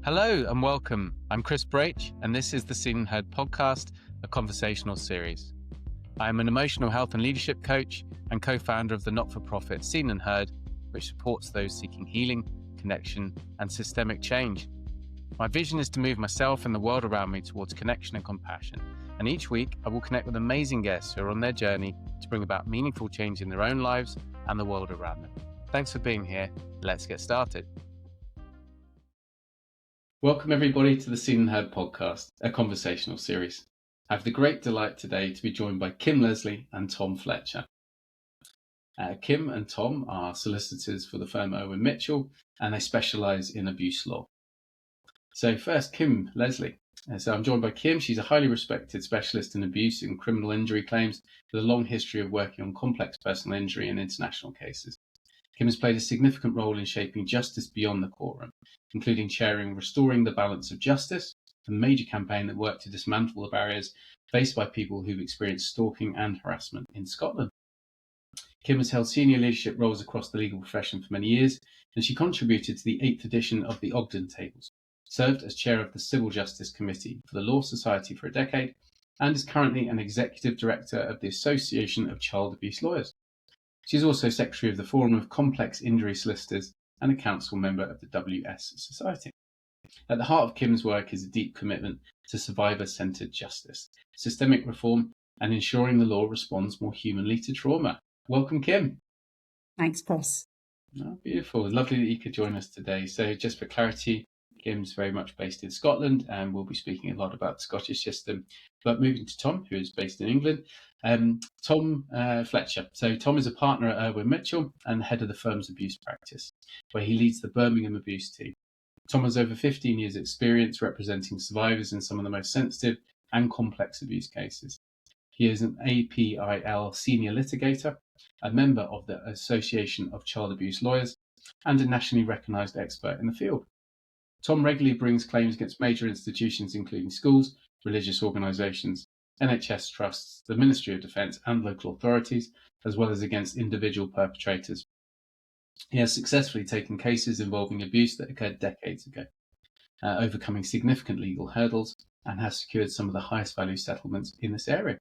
Hello and welcome. I'm Chris Braitch, and this is the Seen and Heard podcast, a conversational series. I am an emotional health and leadership coach and co-founder of the not-for-profit Seen and Heard, which supports those seeking healing, connection, and systemic change. My vision is to move myself and the world around me towards connection and compassion. And each week, I will connect with amazing guests who are on their journey to bring about meaningful change in their own lives and the world around them. Thanks for being here. Let's get started. Welcome everybody to the Seen and Heard podcast, a conversational series. I have the great delight today to be joined by Kim Leslie and Tom Fletcher. Kim and Tom are solicitors for the firm Owen Mitchell, and they specialise in abuse law. So first, Kim Leslie. So I'm joined by Kim. She's a highly respected specialist in abuse and criminal injury claims with a long history of working on complex personal injury and international cases. Kim has played a significant role in shaping justice beyond the courtroom, including chairing Restoring the Balance of Justice, a major campaign that worked to dismantle the barriers faced by people who've experienced stalking and harassment in Scotland. Kim has held senior leadership roles across the legal profession for many years, and she contributed to the 8th edition of the Ogden Tables, served as chair of the Civil Justice Committee for the Law Society for a decade, and is currently an executive director of the Association of Child Abuse Lawyers. She is also secretary of the Forum of Complex Injury Solicitors and a council member of the WS Society. At the heart of Kim's work is a deep commitment to survivor-centred justice, systemic reform, and ensuring the law responds more humanly to trauma. Welcome, Kim. Thanks, Chris. Oh, beautiful. Lovely that you could join us today. So just for clarity, Kim's very much based in Scotland, and we'll be speaking a lot about the Scottish system. But moving to Tom, who is based in England, Tom Fletcher. So Tom is a partner at Owen Mitchell and head of the firm's abuse practice, where he leads the Birmingham abuse team. Tom has over 15 years' experience representing survivors in some of the most sensitive and complex abuse cases. He is an APIL senior litigator, a member of the Association of Child Abuse Lawyers, and a nationally recognised expert in the field. Tom regularly brings claims against major institutions including schools, religious organisations, NHS trusts, the Ministry of Defence and local authorities, as well as against individual perpetrators. He has successfully taken cases involving abuse that occurred decades ago, overcoming significant legal hurdles, and has secured some of the highest value settlements in this area.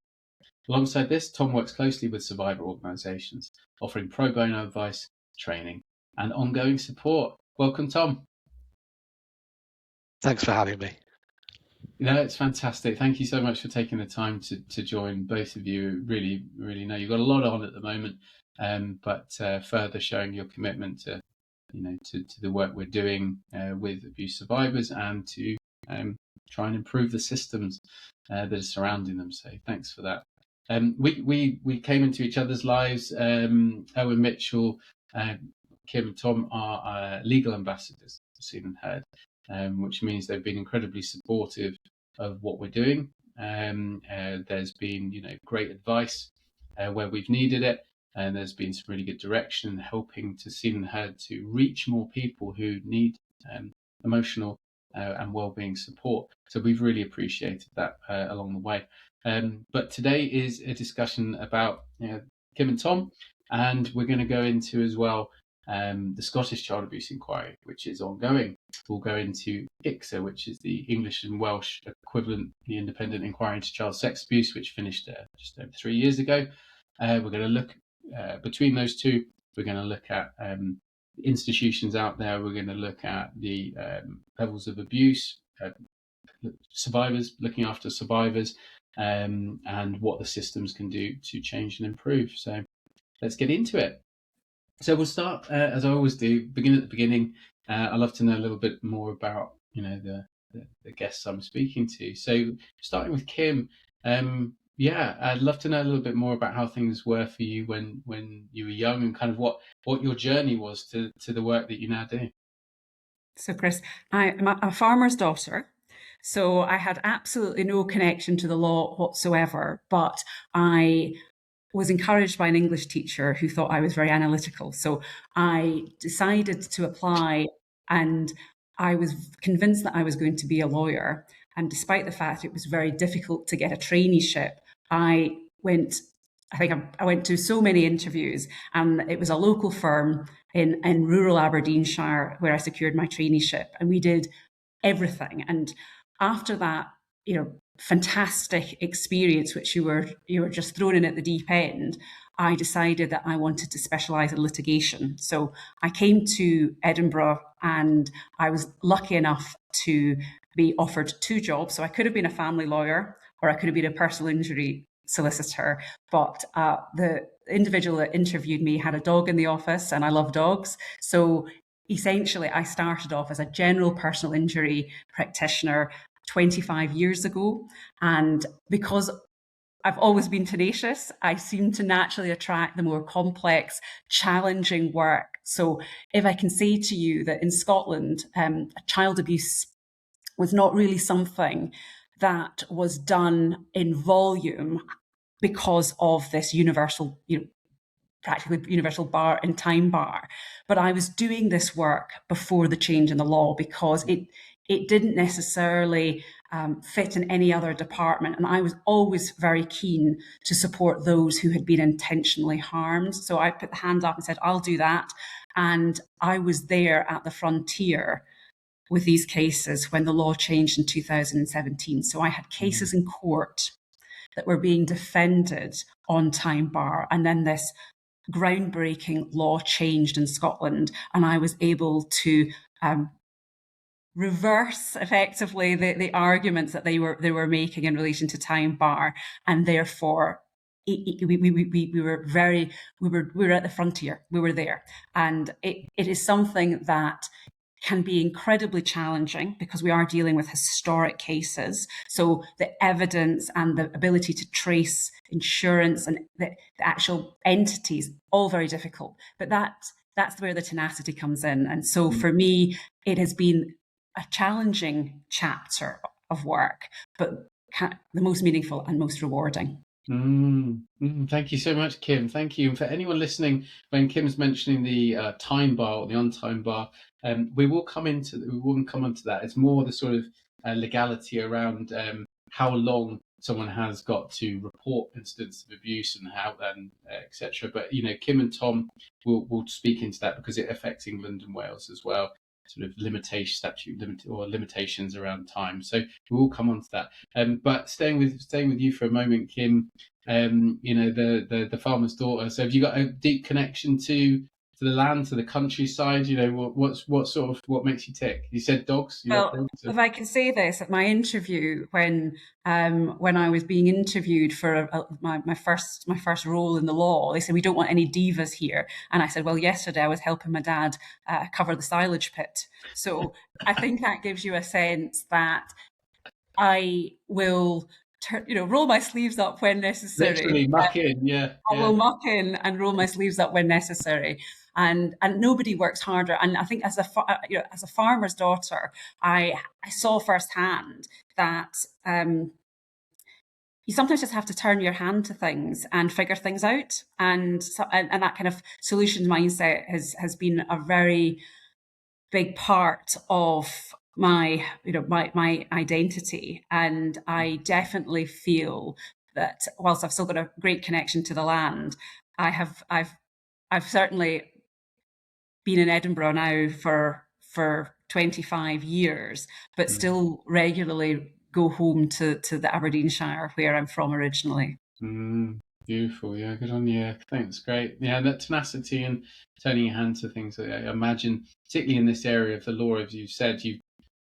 Alongside this, Tom works closely with survivor organisations, offering pro bono advice, training, and ongoing support. Welcome, Tom. Thanks for having me. It's fantastic. Thank you so much for taking the time to join, both of you. Really know you've got a lot on at the moment, but further showing your commitment to the work we're doing with abuse survivors and to try and improve the systems that are surrounding them. So thanks for that. We came into each other's lives. Owen Mitchell, Kim and Tom are legal ambassadors for Seen and Heard. Which means they've been incredibly supportive of what we're doing. There's been, great advice where we've needed it, and there's been some really good direction helping to Seen and Heard to reach more people who need emotional and well-being support. So we've really appreciated that along the way. But today is a discussion about Kim and Tom, and we're going to go into as well the Scottish Child Abuse Inquiry, which is ongoing. We'll go into ICSA, which is the English and Welsh equivalent, the Independent Inquiry into Child Sex Abuse, which finished just over 3 years ago. We're going to look between those two. We're going to look at institutions out there. We're going to look at the levels of abuse, survivors, looking after survivors, and what the systems can do to change and improve. So let's get into it. So we'll start, as I always do, begin at the beginning. I'd love to know a little bit more about, the guests I'm speaking to. So starting with Kim, I'd love to know a little bit more about how things were for you when you were young and kind of what your journey was to the work that you now do. So, Chris, I'm a farmer's daughter. So I had absolutely no connection to the law whatsoever, but I was encouraged by an English teacher who thought I was very analytical. So I decided to apply, and I was convinced that I was going to be a lawyer. And despite the fact it was very difficult to get a traineeship, I went to so many interviews, and it was a local firm in rural Aberdeenshire where I secured my traineeship. And we did everything. And after that, fantastic experience, which you were just thrown in at the deep end, I decided that I wanted to specialise in litigation. So I came to Edinburgh, and I was lucky enough to be offered two jobs. So I could have been a family lawyer, or I could have been a personal injury solicitor. But the individual that interviewed me had a dog in the office, and I love dogs. So essentially, I started off as a general personal injury practitioner 25 years ago. And because I've always been tenacious, I seem to naturally attract the more complex, challenging work. So if I can say to you that in Scotland, child abuse was not really something that was done in volume because of this universal, practically universal bar and time bar. But I was doing this work before the change in the law because it didn't necessarily fit in any other department. And I was always very keen to support those who had been intentionally harmed. So I put the hand up and said, I'll do that. And I was there at the frontier with these cases when the law changed in 2017. So I had cases in court that were being defended on time bar. And then this groundbreaking law changed in Scotland, and I was able to reverse effectively the arguments that they were making in relation to time bar, and therefore we were at the frontier. We were there, and it is something that can be incredibly challenging because we are dealing with historic cases. So the evidence and the ability to trace insurance and the actual entities, all very difficult. But that's where the tenacity comes in. And so for me, it has been a challenging chapter of work, but the most meaningful and most rewarding. Thank you so much, Kim. Thank you. And for anyone listening, when Kim's mentioning the time bar or the on-time bar, we will come onto that. It's more the sort of legality around how long someone has got to report incidents of abuse and how etc. But Kim and Tom will speak into that because it affects England and Wales as well. Sort of limitations around time. So we will come on to that. But staying with you for a moment, Kim, the farmer's daughter. So have you got a deep connection to the land, to the countryside? What makes you tick? You said dogs. Well, if I can say this, at my interview, when I was being interviewed for my first role in the law, they said, we don't want any divas here. And I said, well, yesterday I was helping my dad cover the silage pit. So I think that gives you a sense that I will roll my sleeves up when necessary. Literally muck in, yeah. I will muck in and roll my sleeves up when necessary. And nobody works harder. And I think as a farmer's daughter, I saw firsthand that you sometimes just have to turn your hand to things and figure things out. And that kind of solutions mindset has been a very big part of my identity. And I definitely feel that whilst I've still got a great connection to the land, I've certainly been in Edinburgh now for 25 years, but still regularly go home to the Aberdeenshire where I'm from originally. Beautiful, yeah, good on you. Thanks, great. Yeah, that tenacity and turning your hand to things. I imagine, particularly in this area of the law, as you've said, you've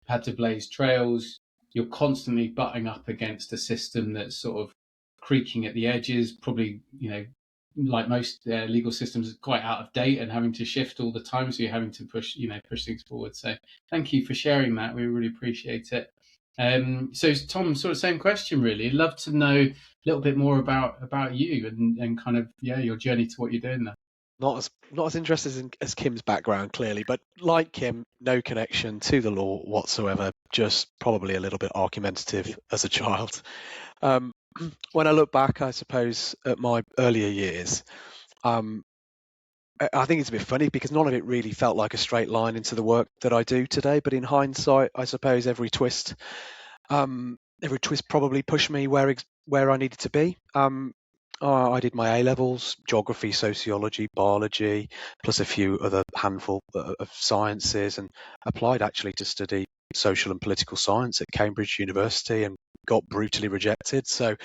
had to blaze trails. You're constantly butting up against a system that's sort of creaking at the edges. Probably, like most legal systems, quite out of date and having to shift all the time. So you're having to push things forward. So thank you for sharing that. We really appreciate it. So Tom, sort of same question really. I'd love to know a little bit more about you and kind of your journey to what you're doing there. Not as interested as Kim's background, clearly, but like Kim, no connection to the law whatsoever, just probably a little bit argumentative as a child. When I look back, I suppose, at my earlier years, I think it's a bit funny because none of it really felt like a straight line into the work that I do today. But in hindsight, I suppose every twist probably pushed me where I needed to be. I did my A-levels, geography, sociology, biology, plus a few other handful of sciences, and applied actually to study social and political science at Cambridge University and got brutally rejected. So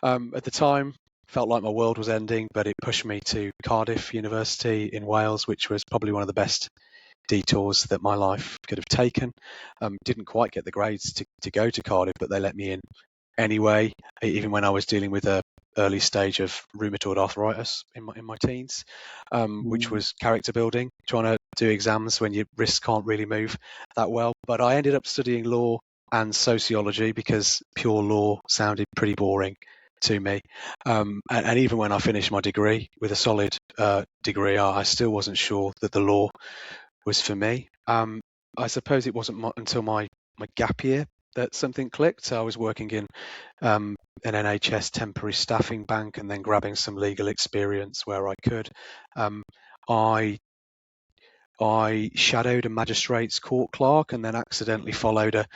at the time, felt like my world was ending, but it pushed me to Cardiff University in Wales, which was probably one of the best detours that my life could have taken. Didn't quite get the grades to go to Cardiff, but they let me in anyway, even when I was dealing with a early stage of rheumatoid arthritis in my teens, which was character building, trying to do exams when your wrists can't really move that well. But I ended up studying law and sociology because pure law sounded pretty boring to me. And even when I finished my degree with a solid degree, I still wasn't sure that the law was for me. I suppose it wasn't until my gap year that something clicked. So I was working in an NHS temporary staffing bank and then grabbing some legal experience where I could. I shadowed a magistrate's court clerk and then accidentally followed a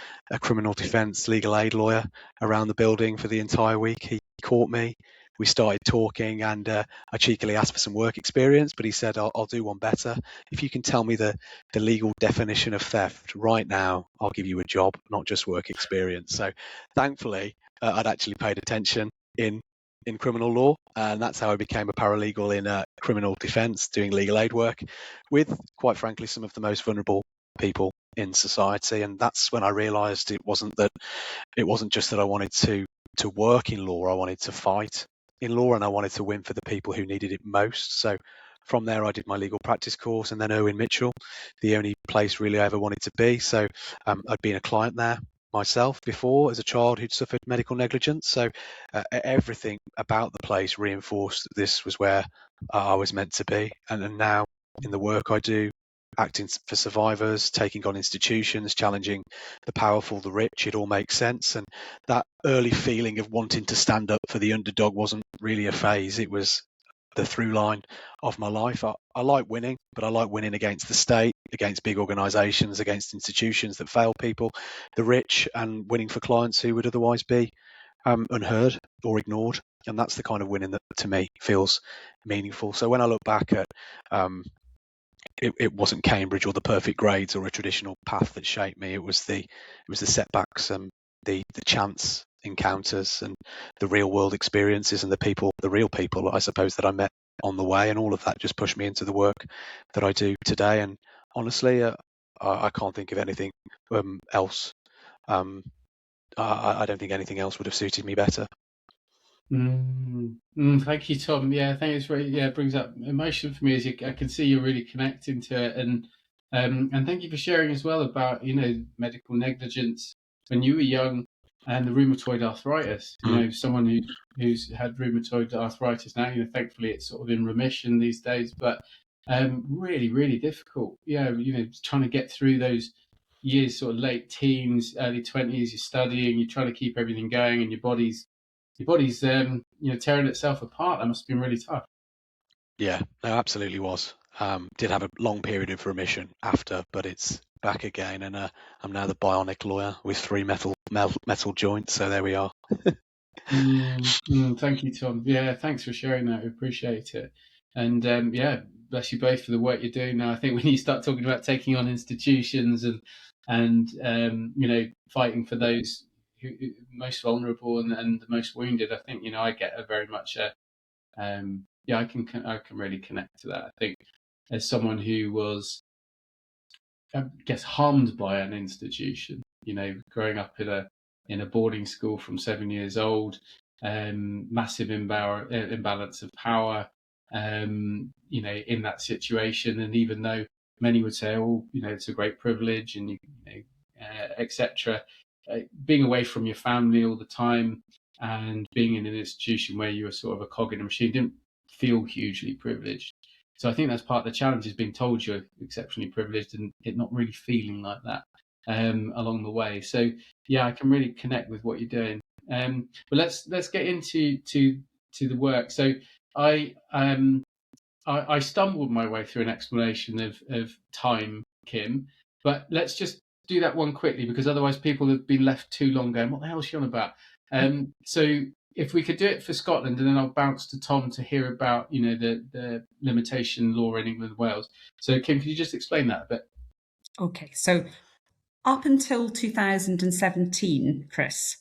criminal defence legal aid lawyer around the building for the entire week. He caught me. We started talking and I cheekily asked for some work experience, but he said, I'll do one better. If you can tell me the legal definition of theft right now, I'll give you a job, not just work experience. So thankfully, I'd actually paid attention in criminal law, and that's how I became a paralegal in criminal defence, doing legal aid work with, quite frankly, some of the most vulnerable people in society. And that's when I realised it wasn't just that I wanted to work in law. I wanted to fight in law, and I wanted to win for the people who needed it most. So from there, I did my legal practice course, and then Owen Mitchell, the only place really I ever wanted to be. So I'd been a client there myself before as a child who'd suffered medical negligence. So everything about the place reinforced that this was where I was meant to be. And now in the work I do, acting for survivors, taking on institutions, challenging the powerful, the rich, it all makes sense. And that early feeling of wanting to stand up for the underdog wasn't really a phase. It was the through line of my life. I like winning, but I like winning against the state, against big organisations, against institutions that fail people, the rich, and winning for clients who would otherwise be unheard or ignored. And that's the kind of winning that, to me, feels meaningful. So when I look back at it wasn't Cambridge or the perfect grades or a traditional path that shaped me. It was the setbacks and the chance encounters and the real world experiences and the real people, I suppose, that I met on the way, and all of that just pushed me into the work that I do today. And honestly, I can't think of anything else. I don't think anything else would have suited me better. Thank you, Tom. Yeah, I think it's really, it brings up emotion for me as I can see you're really connecting to it, and thank you for sharing as well about medical negligence when you were young and the rheumatoid arthritis. Someone who's had rheumatoid arthritis now. Thankfully it's sort of in remission these days, but really, really difficult. Yeah, trying to get through those years, sort of late teens, early 20s. You're studying, you're trying to keep everything going, and your body's tearing itself apart. That must have been really tough. Yeah, no, absolutely was. Did have a long period of remission after, but it's back again, and I'm now the bionic lawyer with 3 metal joints. So there we are. Thank you, Tom. Yeah, thanks for sharing that. We appreciate it. And yeah, bless you both for the work you're doing now. I think when you start talking about taking on institutions and fighting for those who most vulnerable and the most wounded, I think I get a very much I can really connect to that. I think as someone who was, I guess, harmed by an institution, growing up in a boarding school from 7 years old, massive imbalance of power, in that situation. And even though many would say, oh, it's a great privilege and etc., being away from your family all the time and being in an institution where you were sort of a cog in a machine didn't feel hugely privileged. So I think that's part of the challenge, is being told you're exceptionally privileged and it not really feeling like that along the way. So yeah, I can really connect with what you're doing. But let's get into the work. So I stumbled my way through an explanation of time, Kim, but let's just do that one quickly, because otherwise people have been left too long going, what the hell is she on about? So if we could do it for Scotland, and then I'll bounce to Tom to hear about the limitation law in England and Wales. So Kim, could you just explain that a bit? Okay, so up until 2017, Chris,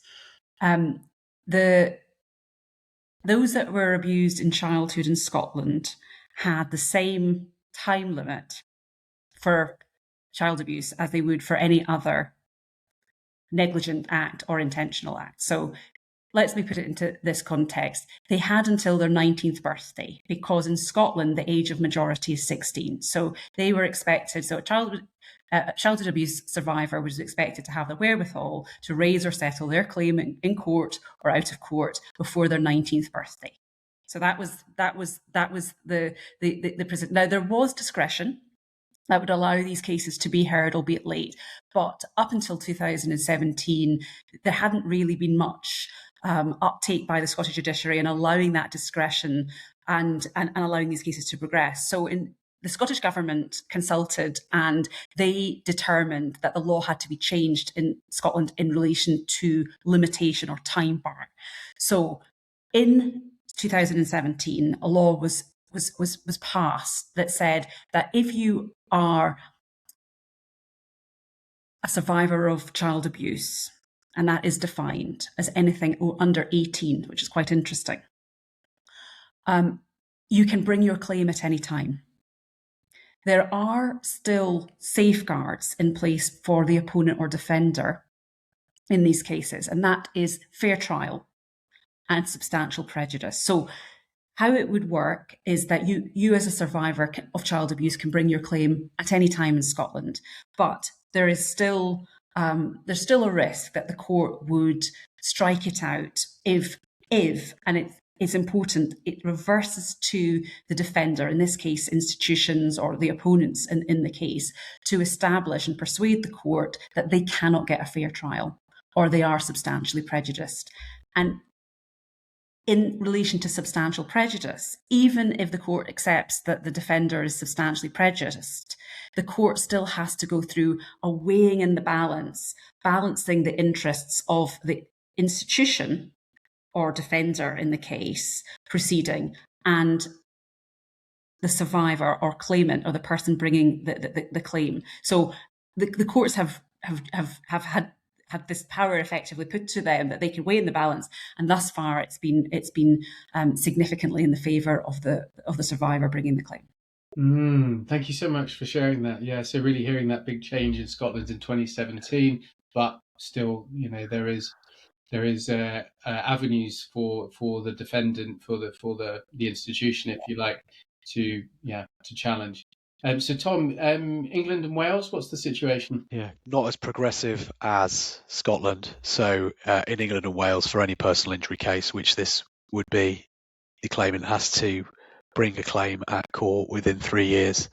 those that were abused in childhood in Scotland had the same time limit for child abuse as they would for any other negligent act or intentional act. So let me put it into this context. They had until their 19th birthday, because in Scotland, the age of majority is 16. So they were expected, so a childhood abuse survivor was expected to have the wherewithal to raise or settle their claim in court or out of court before their 19th birthday. So that was the present. Now, there was discretion that would allow these cases to be heard, albeit late. But up until 2017, there hadn't really been much uptake by the Scottish judiciary in allowing that discretion and allowing these cases to progress. So the Scottish government consulted, and they determined that the law had to be changed in Scotland in relation to limitation or time bar. So in 2017, a law was passed that said that if you are a survivor of child abuse, and that is defined as anything under 18, which is quite interesting, you can bring your claim at any time. There are still safeguards in place for the opponent or defender in these cases, and that is fair trial and substantial prejudice. So how it would work is that you as a survivor of child abuse can bring your claim at any time in Scotland, but there is still there's still a risk that the court would strike it out if and it's important, it reverses to the defender, in this case institutions or the opponents in the case, to establish and persuade the court that they cannot get a fair trial or they are substantially prejudiced. And in relation to substantial prejudice, even if the court accepts that the defender is substantially prejudiced, the court still has to go through a weighing in the balance, balancing the interests of the institution or defender in the case proceeding and the survivor or claimant or the person bringing the claim. So the courts have had this power effectively put to them that they can weigh in the balance, and thus far it's been significantly in the favour of the survivor bringing the claim. Thank you so much for sharing that. Yeah, so really hearing that big change in Scotland in 2017, but still, there is avenues for the defendant, for the institution, if you like, to challenge. So Tom, England and Wales, what's the situation? Yeah, not as progressive as Scotland. So in England and Wales, for any personal injury case, which this would be, the claimant has to bring a claim at court within 3 years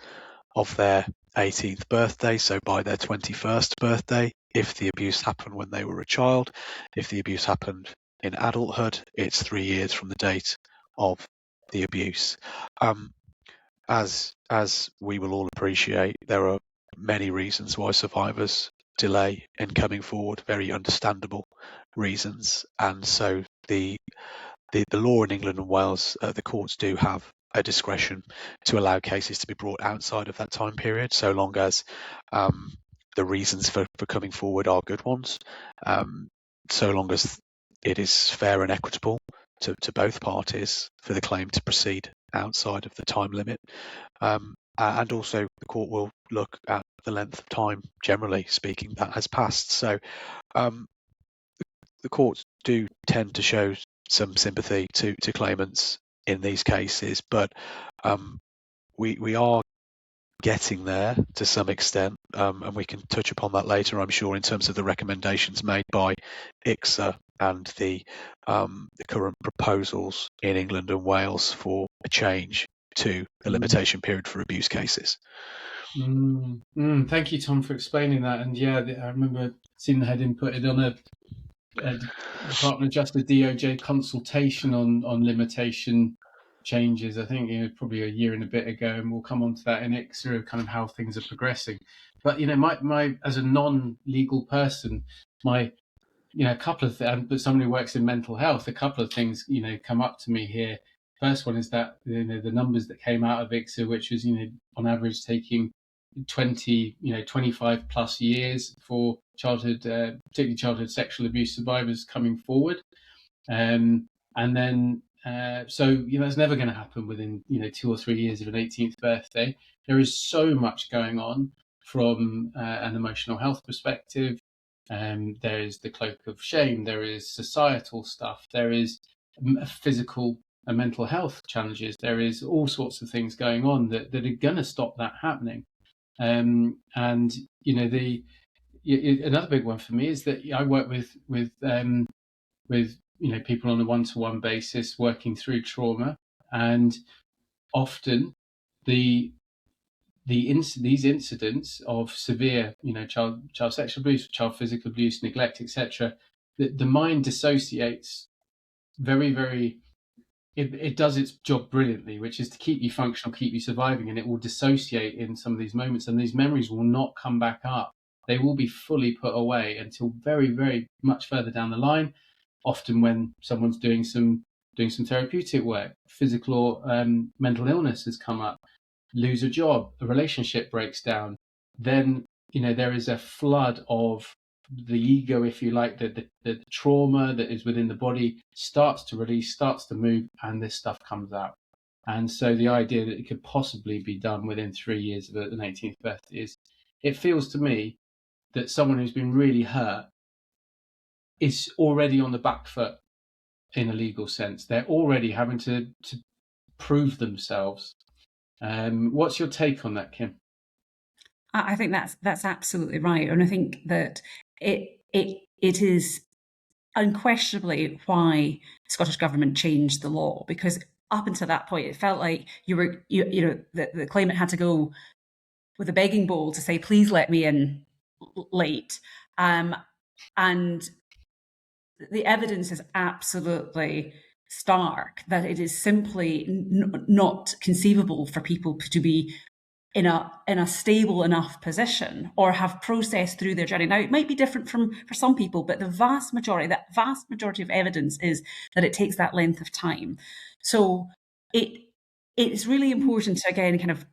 of their 18th birthday, so by their 21st birthday. If the abuse happened when they were a child, if the abuse happened in adulthood, it's 3 years from the date of the abuse. As we will all appreciate, there are many reasons why survivors delay in coming forward, very understandable reasons. And so the law in England and Wales, the courts do have a discretion to allow cases to be brought outside of that time period, so long as the reasons for coming forward are good ones, so long as it is fair and equitable to both parties for the claim to proceed outside of the time limit. And also the court will look at the length of time, generally speaking, that has passed. So the courts do tend to show some sympathy to claimants in these cases, but we are getting there to some extent, and we can touch upon that later, I'm sure, in terms of the recommendations made by ICSA and the current proposals in England and Wales for a change to the limitation period for abuse cases. Thank you, Tom, for explaining that. And yeah, I remember seeing the heading put it on a Department of Justice DOJ consultation on limitation changes. I think probably a year and a bit ago, and we'll come on to that in ICSA, kind of how things are progressing. But my as a non-legal person, a couple of things, but somebody who works in mental health, a couple of things come up to me here. First one is that the numbers that came out of ICSA, which was on average taking 25 plus years for particularly childhood sexual abuse survivors coming forward. And then, so that's never going to happen within 2 or 3 years of an 18th birthday. There is so much going on from an emotional health perspective. There is the cloak of shame. There is societal stuff. There is physical and mental health challenges. There is all sorts of things going on that are going to stop that happening. And another big one for me is that I work with people on a one-to-one basis working through trauma, and often these incidents of severe child sexual abuse, child physical abuse, neglect, etc., the mind dissociates very, very. It does its job brilliantly, which is to keep you functional, keep you surviving, and it will dissociate in some of these moments, and these memories will not come back up. They will be fully put away until very, very much further down the line, often when someone's doing some therapeutic work. Physical or mental illness has come up, lose a job, a relationship breaks down, then there is a flood of the ego, if you like, the trauma that is within the body starts to release, starts to move, and this stuff comes out. And so the idea that it could possibly be done within 3 years of an 18th birthday it feels to me that someone who's been really hurt is already on the back foot in a legal sense. They're already having to prove themselves. What's your take on that, Kim? I think that's absolutely right, and I think that it is unquestionably why the Scottish Government changed the law, because up until that point it felt like the claimant had to go with a begging bowl to say, please let me in late, and the evidence is absolutely stark that it is simply not conceivable for people to be in a stable enough position or have processed through their journey. Now, it might be different for some people, but the vast majority of evidence is that it takes that length of time. So it's really important to, again, kind of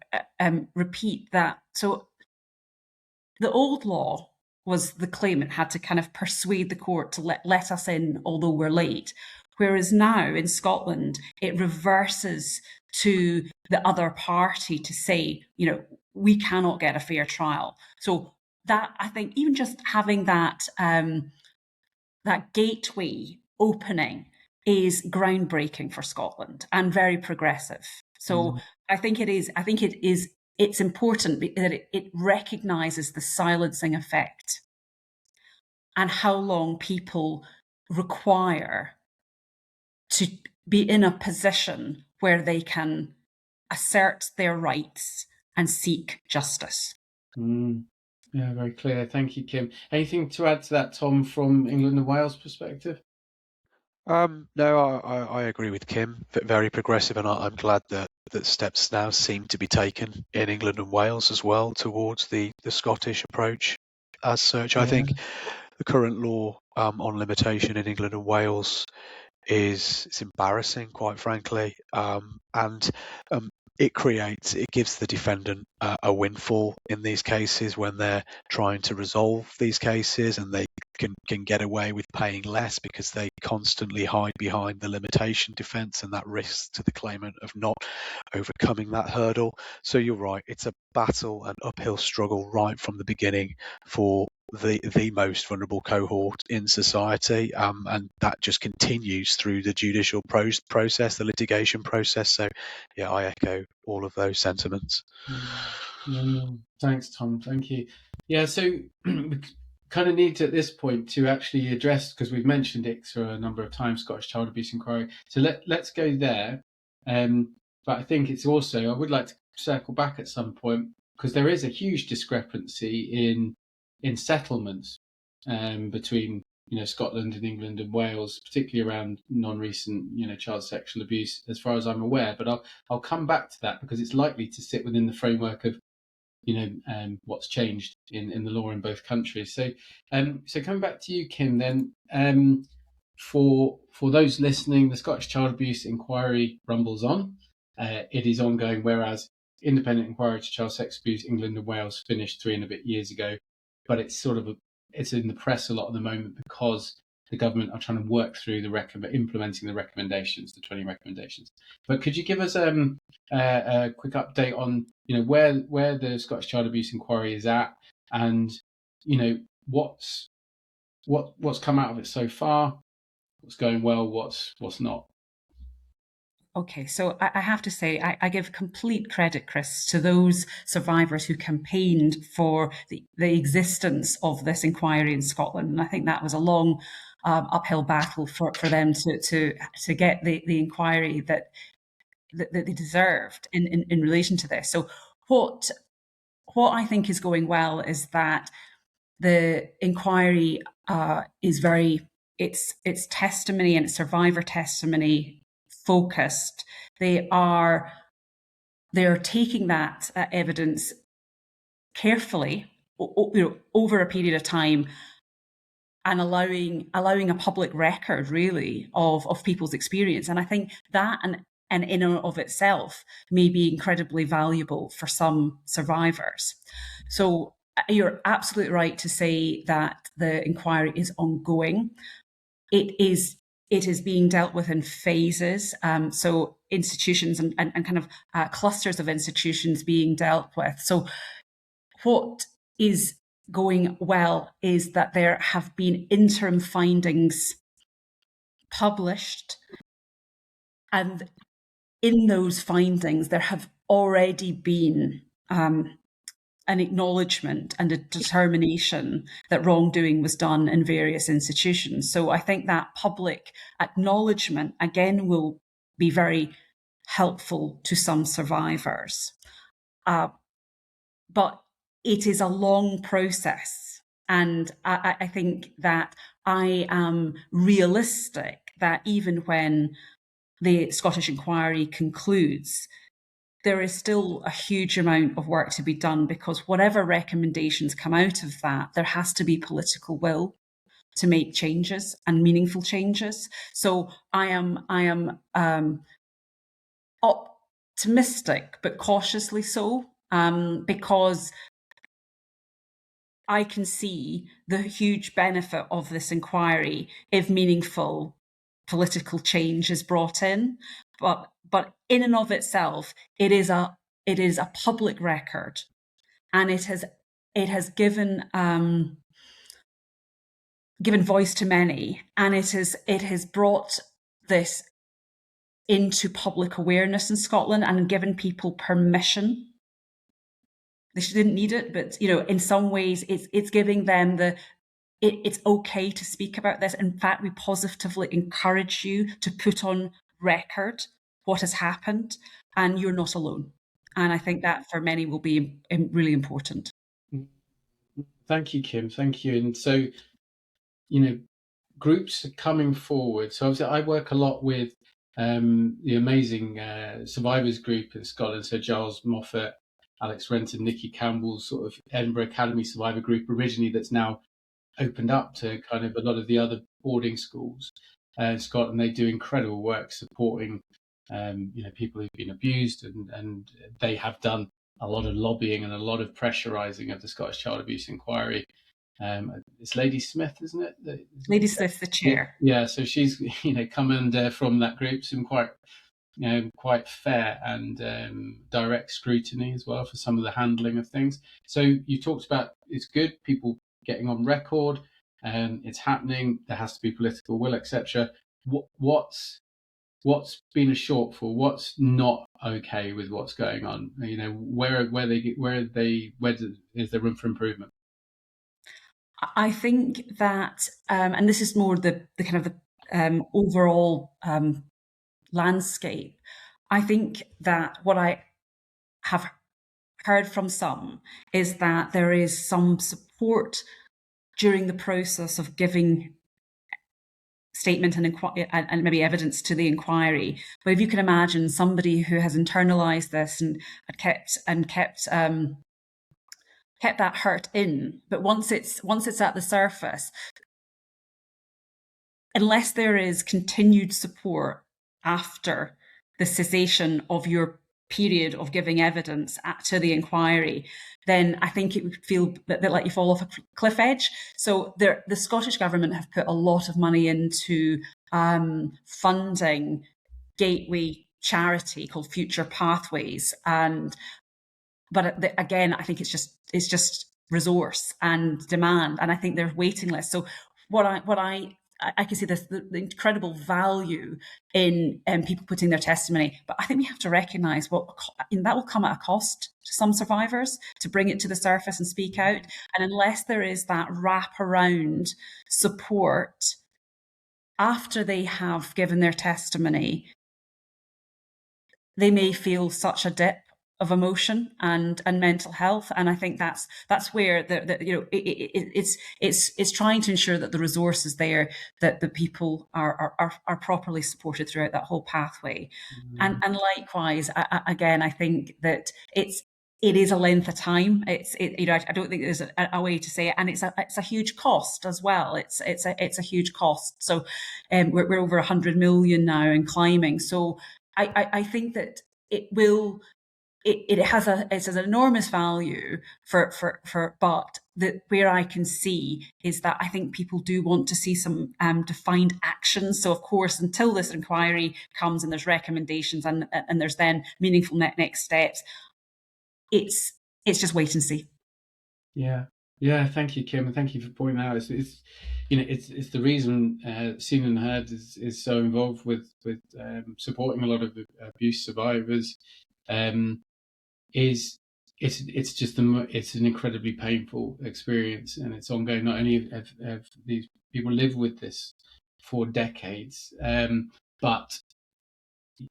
repeat that. So the old law was the claimant had to kind of persuade the court to let us in, although we're late. Whereas now in Scotland, it reverses to the other party to say, we cannot get a fair trial. So that, I think, even just having that that gateway opening is groundbreaking for Scotland and very progressive. So I think it's important that it recognises the silencing effect and how long people require to be in a position where they can assert their rights and seek justice. Yeah, very clear. Thank you, Kim. Anything to add to that, Tom, from England and Wales perspective? No, I agree with Kim. Very progressive, and I'm glad that steps now seem to be taken in England and Wales as well towards the Scottish approach. As such, I think the current law on limitation in England and Wales it's embarrassing, quite frankly, and it gives the defendant a windfall in these cases when they're trying to resolve these cases, and they can get away with paying less because they constantly hide behind the limitation defence, and that risks to the claimant of not overcoming that hurdle. So you're right, it's a battle, an uphill struggle right from the beginning for the most vulnerable cohort in society, and that just continues through the judicial process, the litigation process. So yeah, I echo all of those sentiments. Thanks, Tom. Thank you. Yeah, so we kind of need to, at this point, to actually address, because we've mentioned ICSA a number of times, Scottish Child Abuse Inquiry. So let's go there. But I think it's also, I would like to circle back at some point, because there is a huge discrepancy in settlements between Scotland and England and Wales, particularly around non-recent child sexual abuse, as far as I'm aware. But I'll come back to that because it's likely to sit within the framework of what's changed in the law in both countries. So coming back to you, Kim, then for those listening, the Scottish Child Abuse Inquiry rumbles on. It is ongoing, whereas independent inquiry to child sex abuse England and Wales finished 3 and a bit years ago. But it's sort of it's in the press a lot at the moment because the government are trying to work through implementing the recommendations, the 20 recommendations. But could you give us a quick update on where the Scottish Child Abuse Inquiry is at, and what's come out of it so far, what's going well, what's not? Okay, so I have to say, I give complete credit, Chris, to those survivors who campaigned for the existence of this inquiry in Scotland. And I think that was a long uphill battle for them to get the inquiry that they deserved in relation to this. So what I think is going well is that the inquiry is it's testimony and survivor testimony focused. They are taking that evidence carefully over a period of time and allowing a public record really of people's experience. And I think that and in and of itself may be incredibly valuable for some survivors. So you're absolutely right to say that the inquiry is ongoing. It is being dealt with in phases. So institutions and kind of clusters of institutions being dealt with. So what is going well is that there have been interim findings published, and in those findings there have already been an acknowledgement and a determination that wrongdoing was done in various institutions. So I think that public acknowledgement, again, will be very helpful to some survivors. But it is a long process. And I think that I am realistic that even when the Scottish inquiry concludes, there is still a huge amount of work to be done, because whatever recommendations come out of that, there has to be political will to make changes and meaningful changes. So I am optimistic, but cautiously so, because I can see the huge benefit of this inquiry if meaningful political change is brought in. But in and of itself, it is a public record, and it has given voice to many, and it has brought this into public awareness in Scotland and given people permission. They didn't need it, but in some ways, it's giving them it's okay to speak about this. In fact, we positively encourage you to put on record what has happened, and you're not alone. And I think that for many will be really important. Thank you, Kim. Thank you. And so, groups are coming forward. So obviously I work a lot with the amazing survivors group in Scotland. So Giles Moffat, Alex Renton, Nikki Campbell's sort of Edinburgh Academy survivor group originally, that's now opened up to kind of a lot of the other boarding schools in Scotland. They do incredible work supporting people who've been abused, and they have done a lot of lobbying and a lot of pressurising of the Scottish Child Abuse Inquiry. It's Lady Smith, isn't it? Lady Smith, the chair. Yeah, so she's come from that group, some quite fair and direct scrutiny as well for some of the handling of things. So you talked about it's good, people getting on record, it's happening, there has to be political will, etc. What's been a shortfall? What's not okay with what's going on? Where is there room for improvement? I think that, and this is more the kind of the overall landscape. I think that what I have heard from some is that there is some support during the process of giving statement and maybe evidence to the inquiry. But if you can imagine somebody who has internalized this and kept that hurt in, but once it's at the surface, unless there is continued support after the cessation of your period of giving evidence to the inquiry, then I think it would feel a bit like you fall off a cliff edge. So the Scottish Government have put a lot of money into funding gateway charity called Future Pathways, but again, I think it's just resource and demand, and I think there's waiting lists. So what I can see the incredible value in people putting their testimony, but I think we have to recognise that will come at a cost to some survivors to bring it to the surface and speak out. And unless there is that wraparound support after they have given their testimony, they may feel such a dip of emotion and mental health, and I think that's where it's trying to ensure that the resource is there, that the people are properly supported throughout that whole pathway, and likewise, again, I think that it is a length of time. I don't think there's a way to say it, and it's a huge cost as well. It's a huge cost. So, we're over 100 million now and climbing. So, I think that it's an enormous value but where I can see is that I think people do want to see some defined actions. So of course, until this inquiry comes and there's recommendations and there's then meaningful next steps, it's just wait and see. Yeah, thank you, Kim, and thank you for pointing out. It's the reason Seen and Heard is so involved with supporting a lot of abuse survivors. It's an incredibly painful experience, and it's ongoing. Not only have these people lived with this for decades, but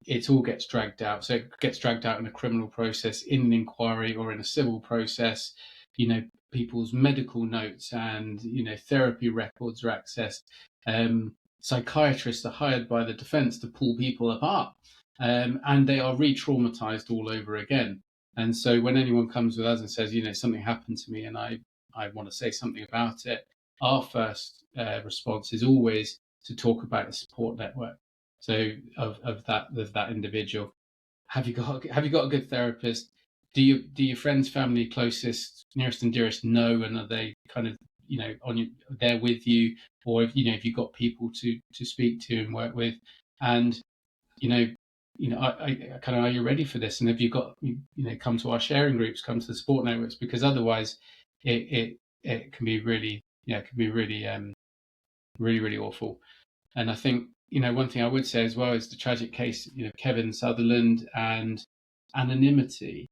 it all gets dragged out. So it gets dragged out in a criminal process, in an inquiry, or in a civil process. People's medical notes and therapy records are accessed. Psychiatrists are hired by the defence to pull people apart, and they are re-traumatized all over again. And so when anyone comes with us and says, something happened to me and I want to say something about it, our first response is always to talk about the support network. So of that individual, have you got a good therapist? Do your friends, family, closest, nearest and dearest know, and are they kind of there with you, or if you've got people to speak to and work with, and I kind of, are you ready for this? And have you got come to our sharing groups, come to the support networks, because otherwise it can be really really awful. And I think one thing I would say as well is the tragic case Kevin Sutherland and anonymity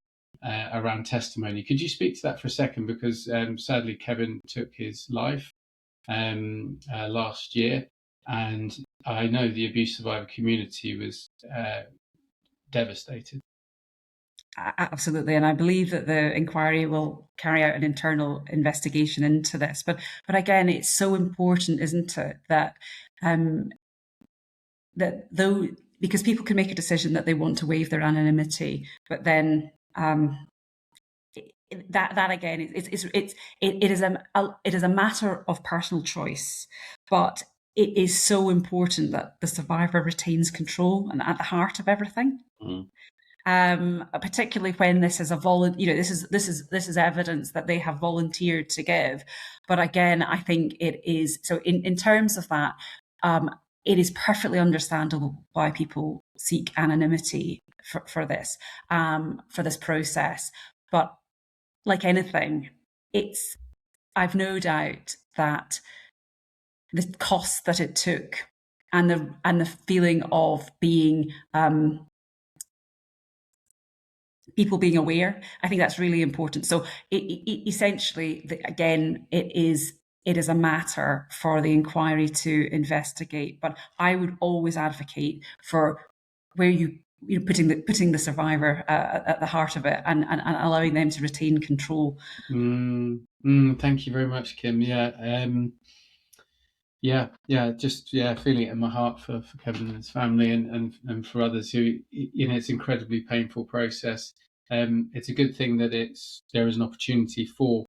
around testimony. Could you speak to that for a second? Because sadly Kevin took his life last year, and I know the abuse survivor community was devastated. Absolutely, and I believe that the inquiry will carry out an internal investigation into this. But again, it's so important, isn't it, that because people can make a decision that they want to waive their anonymity, but then that again, it is a matter of personal choice, but it is so important that the survivor retains control and at the heart of everything. Particularly when this is this is evidence that they have volunteered to give. But again, I think it is so in terms of that, it is perfectly understandable why people seek anonymity for this process. But like anything, I've no doubt that the cost that it took and the feeling of being people being aware, I think that's really important. So essentially, again, it is a matter for the inquiry to investigate. But I would always advocate for where you're putting the survivor at the heart of it and allowing them to retain control. Thank you very much, Kim. Just feeling it in my heart for Kevin and his family and for others who it's an incredibly painful process. It's a good thing that there is an opportunity for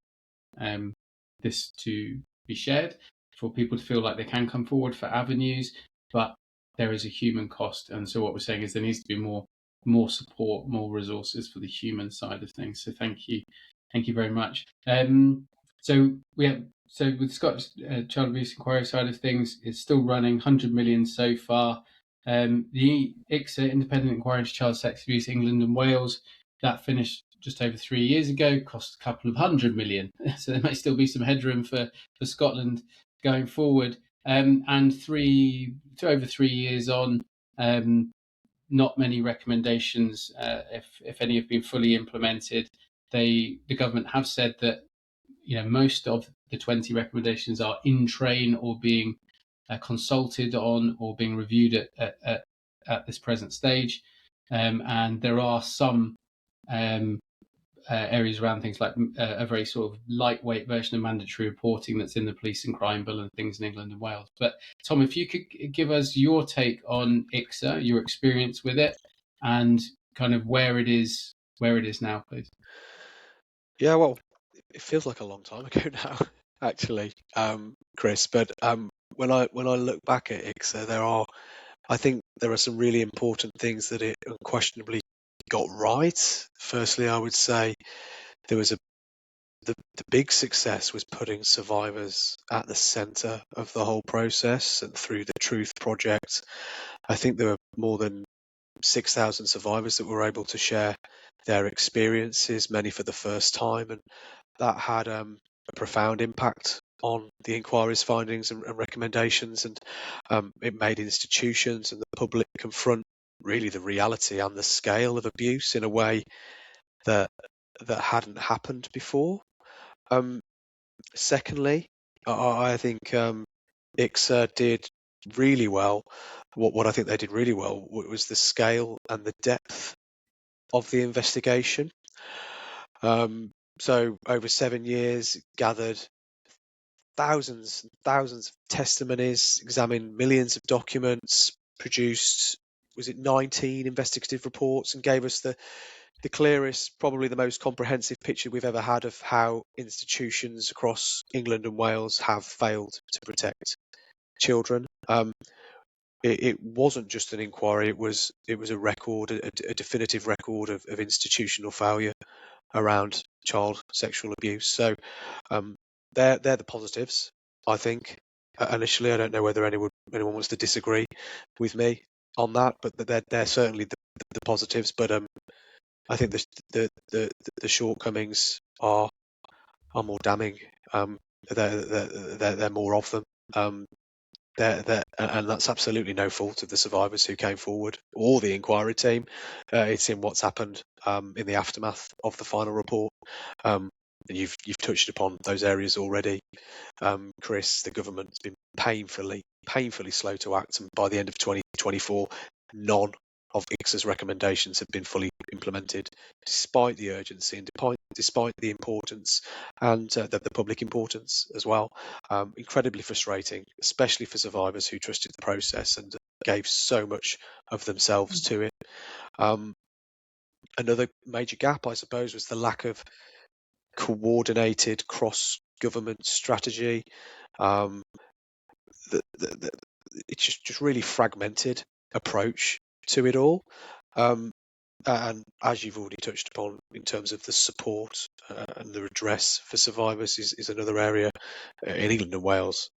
this to be shared, for people to feel like they can come forward for avenues, but there is a human cost. And so what we're saying is there needs to be more more support, more resources for the human side of things. So thank you very much. So with Scottish child abuse inquiry side of things, it's still running, 100 million so far. The ICSA, Independent Inquiry into Child Sex Abuse, England and Wales, that finished just over 3 years ago, cost a couple of 100 million. So there may still be some headroom for Scotland going forward. And over 3 years on, not many recommendations, if any, have been fully implemented. The government have said that most of the 20 recommendations are in train or being consulted on or being reviewed at this present stage, and there are some areas around things like a very sort of lightweight version of mandatory reporting that's in the police and crime bill and things in England and Wales. But Tom, if you could give us your take on ICSA, your experience with it, and kind of where it is now, please. Yeah, well, it feels like a long time ago now, actually, Chris. But when I look back at ICSA, I think there are some really important things that it unquestionably got right. Firstly, I would say there was the big success was putting survivors at the centre of the whole process, and through the Truth Project, I think there were more than 6,000 survivors that were able to share their experiences, many for the first time, and that had a profound impact on the inquiry's findings and recommendations, and it made institutions and the public confront really the reality and the scale of abuse in a way that hadn't happened before. Secondly, I think ICSA did really well. What I think they did really well was the scale and the depth of the investigation. So over 7 years, gathered thousands and thousands of testimonies, examined millions of documents, produced, was it 19 investigative reports, and gave us the clearest, probably the most comprehensive picture we've ever had of how institutions across England and Wales have failed to protect children. It wasn't just an inquiry; it was a record, a definitive record of institutional failure around child sexual abuse. So they're the positives, I think. Initially, I don't know whether anyone wants to disagree with me on that, but they're certainly the positives. But I think the shortcomings are more damning. They're more of them. And that's absolutely no fault of the survivors who came forward or the inquiry team. It's in what's happened in the aftermath of the final report. And you've touched upon those areas already, Chris. The government's been painfully slow to act, and by the end of 2024, none of ICSA's recommendations have been fully implemented, despite the urgency and despite the importance and the public importance as well. Incredibly frustrating, especially for survivors who trusted the process and gave so much of themselves to it. Another major gap, I suppose, was the lack of coordinated cross-government strategy. It's just really fragmented approach to it all. And as you've already touched upon, in terms of the support and the redress for survivors is another area in England and Wales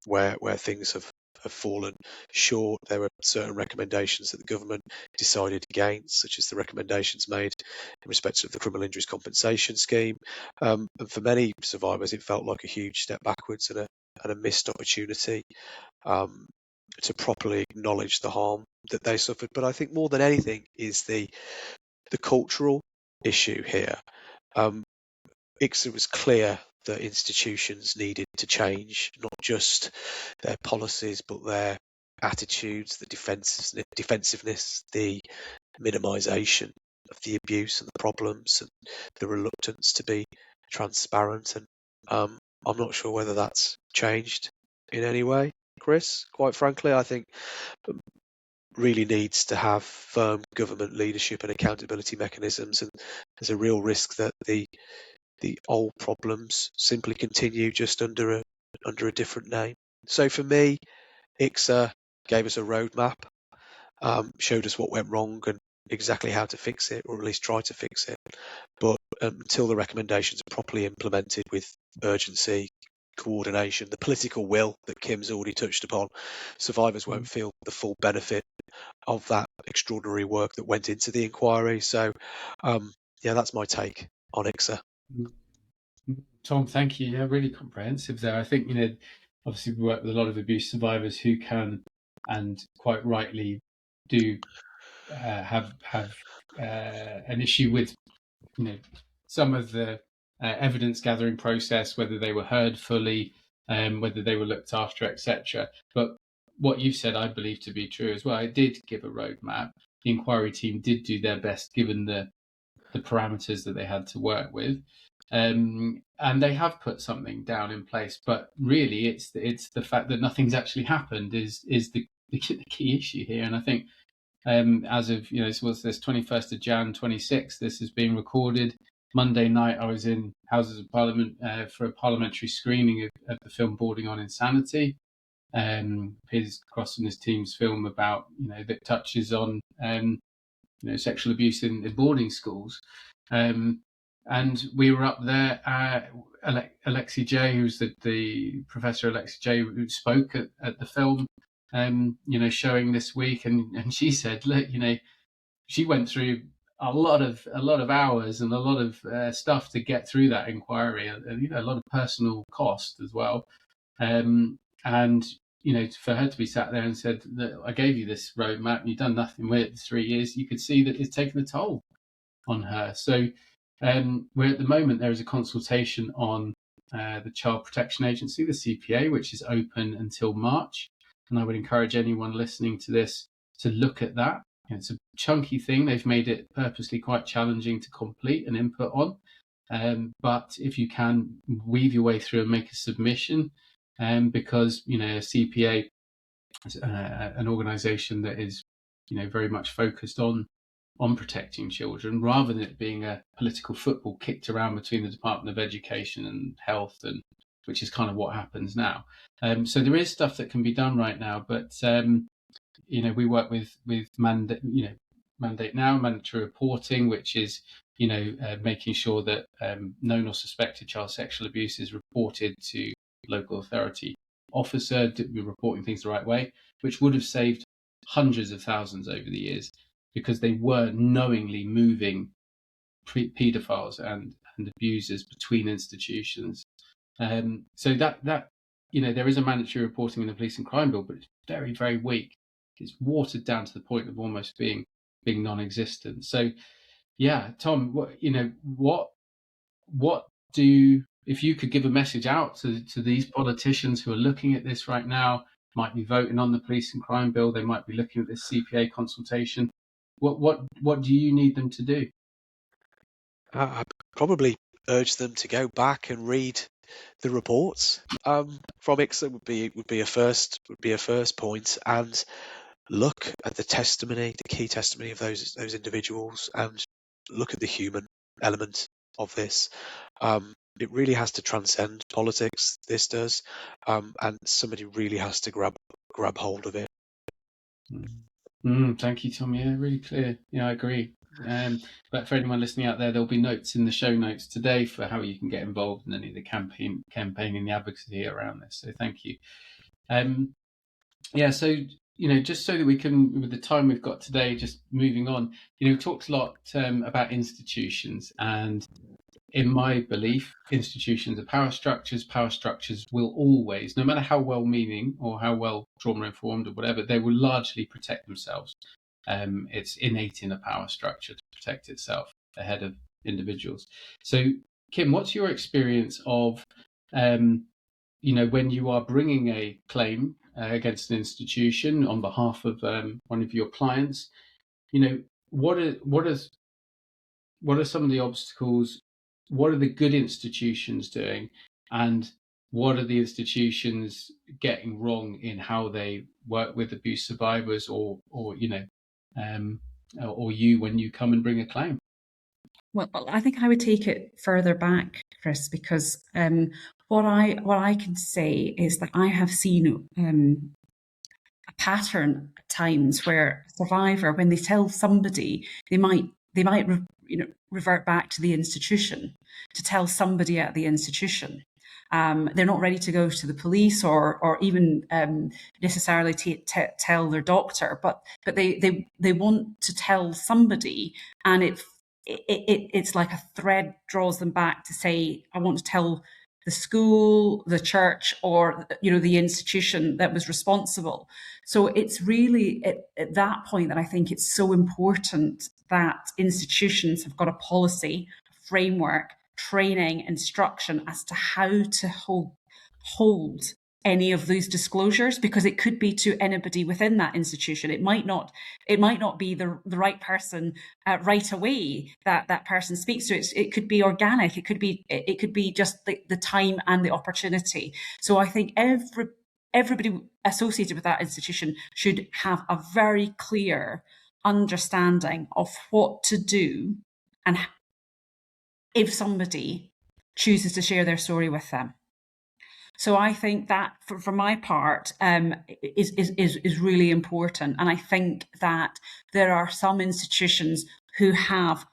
where things have fallen short. There were certain recommendations that the government decided against, such as the recommendations made in respect of the criminal injuries compensation scheme. And for many survivors, it felt like a huge step backwards and a missed opportunity to properly acknowledge the harm that they suffered. But I think more than anything is the cultural issue here. ICSA was clear that institutions needed to change, not just their policies, but their attitudes, the defensiveness, the minimisation of the abuse and the problems, and the reluctance to be transparent. And I'm not sure whether that's changed in any way, Chris. Quite frankly, I think really needs to have firm government leadership and accountability mechanisms, and there's a real risk that the old problems simply continue just under a different name. So for me, ICSA gave us a roadmap, showed us what went wrong, and exactly how to fix it, or at least try to fix it. But until the recommendations are properly implemented with urgency, coordination, the political will that Kim's already touched upon, survivors won't feel the full benefit of that extraordinary work that went into the inquiry. So, yeah, that's my take on ICSA. Tom, thank you. Yeah, really comprehensive there. I think, obviously we work with a lot of abuse survivors who can, and quite rightly do, have an issue with, some of the evidence gathering process, whether they were heard fully, whether they were looked after, etc. But what you've said, I believe to be true as well. It did give a roadmap. The inquiry team did do their best given the parameters that they had to work with. And they have put something down in place, but really it's the fact that nothing's actually happened is the key issue here. And I think as of this was this 21st of Jan 26, this has been recorded. Monday night I was in Houses of Parliament for a parliamentary screening of the film Boarding on Insanity. Piers Cross and his team's film about that touches on sexual abuse in boarding schools. And we were up there. Alexi J, who's the Professor Alexi J, who spoke at the film, showing this week, and she said, look, she went through a lot of hours and a lot of stuff to get through that inquiry, and a lot of personal cost as well. And for her to be sat there and said that I gave you this roadmap and you've done nothing with it for 3 years, you could see that it's taken a toll on her. So we're at the moment, there is a consultation on the Child Protection Agency, the CPA, which is open until March. And I would encourage anyone listening to this to look at that. It's a chunky thing. They've made it purposely quite challenging to complete and input on. But if you can weave your way through and make a submission, because a CPA is an organisation that is very much focused on protecting children, rather than it being a political football kicked around between the Department of Education and Health, and which is kind of what happens now. So there is stuff that can be done right now, but we work with mandate now, mandatory reporting, which is making sure that known or suspected child sexual abuse is reported to local authority officer, reporting things the right way, which would have saved hundreds of thousands over the years, because they were knowingly moving paedophiles and abusers between institutions. So that there is a mandatory reporting in the Police and Crime Bill, but it's very, very weak. It's watered down to the point of almost being non-existent. So yeah, Tom, what do, if you could give a message out to these politicians who are looking at this right now, might be voting on the Police and Crime Bill, they might be looking at this CPA consultation, what do you need them to do? I probably urge them to go back and read the reports from ICSA. would be a first point, and look at the testimony, the key testimony of those individuals, and look at the human element of this. It really has to transcend politics. This does, and somebody really has to grab hold of it. Thank you, Tom. Yeah, really clear. Yeah, I agree. But for anyone listening out there, there'll be notes in the show notes today for how you can get involved in any of the campaign and the advocacy around this. So thank you. Yeah, so just so that we can, with the time we've got today, just moving on. We talked a lot about institutions, and in my belief, institutions are power structures. Power structures will always, no matter how well-meaning or how well trauma-informed or whatever, they will largely protect themselves. It's innate in a power structure to protect itself ahead of individuals. So, Kim, what's your experience of, when you are bringing a claim against an institution on behalf of one of your clients? What are some of the obstacles? What are the good institutions doing, and what are the institutions getting wrong in how they work with abuse survivors, or you when you come and bring a claim? Well, I think I would take it further back, Chris, because what I can say is that I have seen a pattern at times where a survivor, when they tell somebody, they might revert back to the institution to tell somebody at the institution. They're not ready to go to the police or even necessarily tell their doctor, but they want to tell somebody, and it's like a thread draws them back to say, I want to tell the school, the church, or the institution that was responsible. So it's really at that point that I think it's so important that institutions have got a policy, a framework, training, instruction as to how to hold any of those disclosures, because it could be to anybody within that institution. It might not be the right person right away that person speaks to. It could be organic. It could be just the time and the opportunity. So I think everybody associated with that institution should have a very clear understanding of what to do, and if somebody chooses to share their story with them. So I think that, for my part, is really important. And I think that there are some institutions who have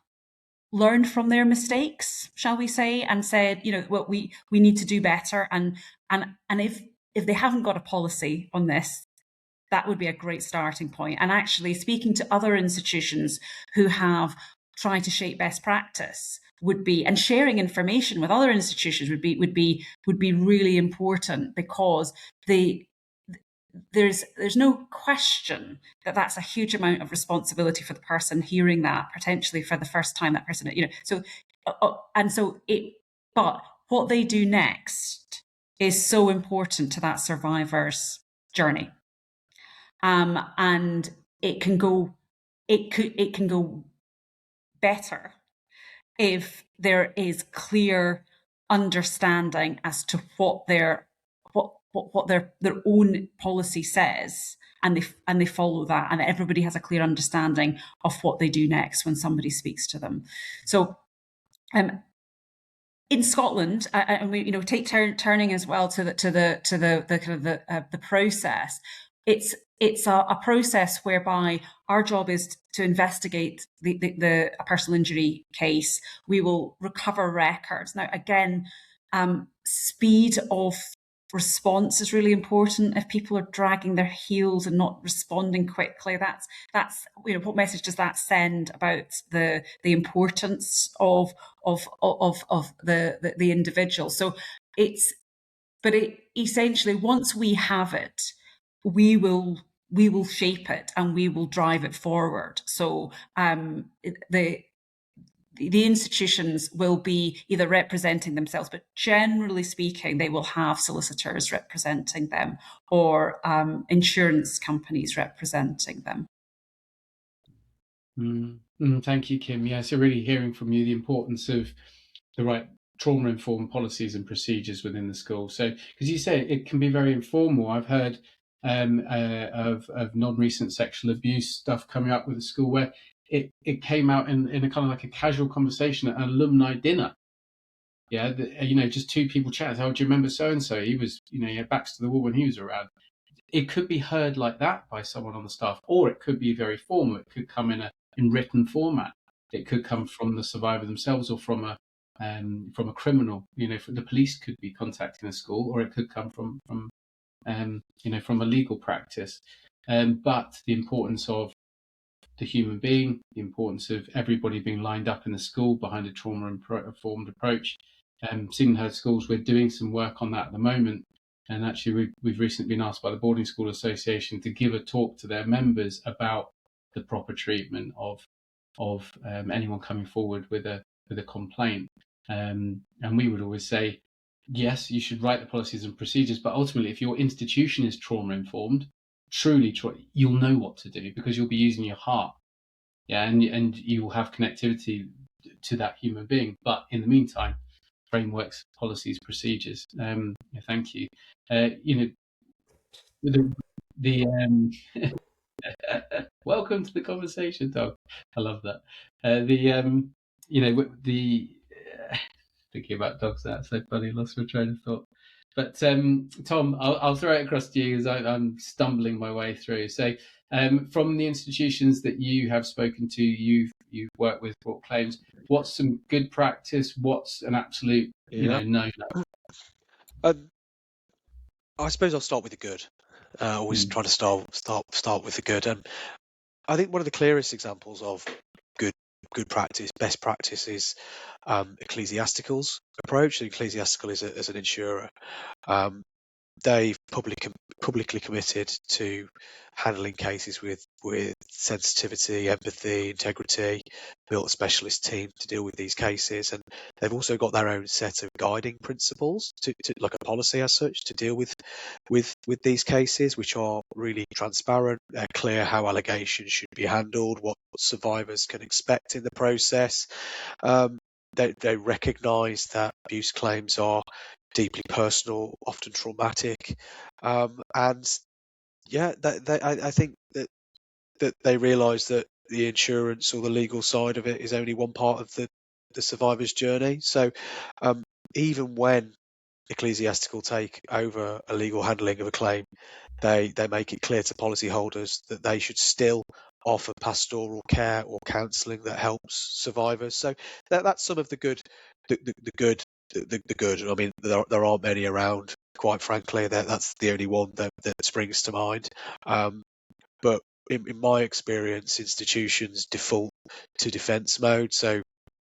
learned from their mistakes, shall we say, and said, what we need to do better. And if they haven't got a policy on this, that would be a great starting point. And actually speaking to other institutions who have tried to shape best practice and sharing information with other institutions would be really important, because there's no question that that's a huge amount of responsibility for the person hearing that, potentially for the first time, that person, but what they do next is so important to that survivor's journey. And it can go better if there is clear understanding as to what their own policy says, and they follow that, and everybody has a clear understanding of what they do next when somebody speaks to them. So in Scotland, and we take turning as well to the kind of the process. It's a process whereby our job is to investigate a personal injury case. We will recover records. Now, again, speed of response is really important. If people are dragging their heels and not responding quickly, that's what message does that send about the importance of the individual? So essentially, once we have it, we will shape it and we will drive it forward. So the institutions will be either representing themselves, but generally speaking, they will have solicitors representing them, or insurance companies representing them. Thank you, Kim. Yeah, so really hearing from you the importance of the right trauma-informed policies and procedures within the school. So, because you say it can be very informal, I've heard of non-recent sexual abuse stuff coming up with the school where it came out in a kind of like a casual conversation at an alumni dinner. Yeah, just two people chatting. Oh, do you remember so and so? He was, he had backs to the wall when he was around. It could be heard like that by someone on the staff, or it could be very formal. It could come in written format. It could come from the survivor themselves, or from a criminal. The police could be contacting the school, or it could come from a legal practice. But the importance of the human being, the importance of everybody being lined up in the school behind a trauma-informed approach. Seen and Heard Schools, we're doing some work on that at the moment. And actually, we've recently been asked by the Boarding School Association to give a talk to their members about the proper treatment of anyone coming forward with a complaint. And we would always say, yes, you should write the policies and procedures, but ultimately, if your institution is trauma-informed, truly, you'll know what to do, because you'll be using your heart, and you will have connectivity to that human being. But in the meantime, frameworks, policies, procedures. Thank you. Welcome to the conversation, Doug. I love that. Thinking about dogs, that's so funny. Lost my train of thought. But Tom, I'll throw it across to you as I'm stumbling my way through. So from the institutions that you have spoken to, you've worked with, brought claims, what's some good practice? What's an absolute, no? I suppose I'll start with the good. Always try to start with the good. And I think one of the clearest examples of good practice, best practice, is Ecclesiastical's approach. Ecclesiastical is as an insurer. They've publicly committed to handling cases with sensitivity, empathy, integrity, built a specialist team to deal with these cases, and they've also got their own set of guiding principles to like a policy as such to deal with these cases, which are really transparent. They're clear how allegations should be handled, what survivors can expect in the process. They recognise that abuse claims are deeply personal, often traumatic, and yeah, I think that they realise that the insurance or the legal side of it is only one part of the survivor's journey. So even when Ecclesiastical take over a legal handling of a claim, they make it clear to policyholders that they should still offer pastoral care or counselling that helps survivors. So that's some of the good, the good. The good. I mean, there aren't many around. Quite frankly, that's the only one that springs to mind. But in my experience, institutions default to defence mode. So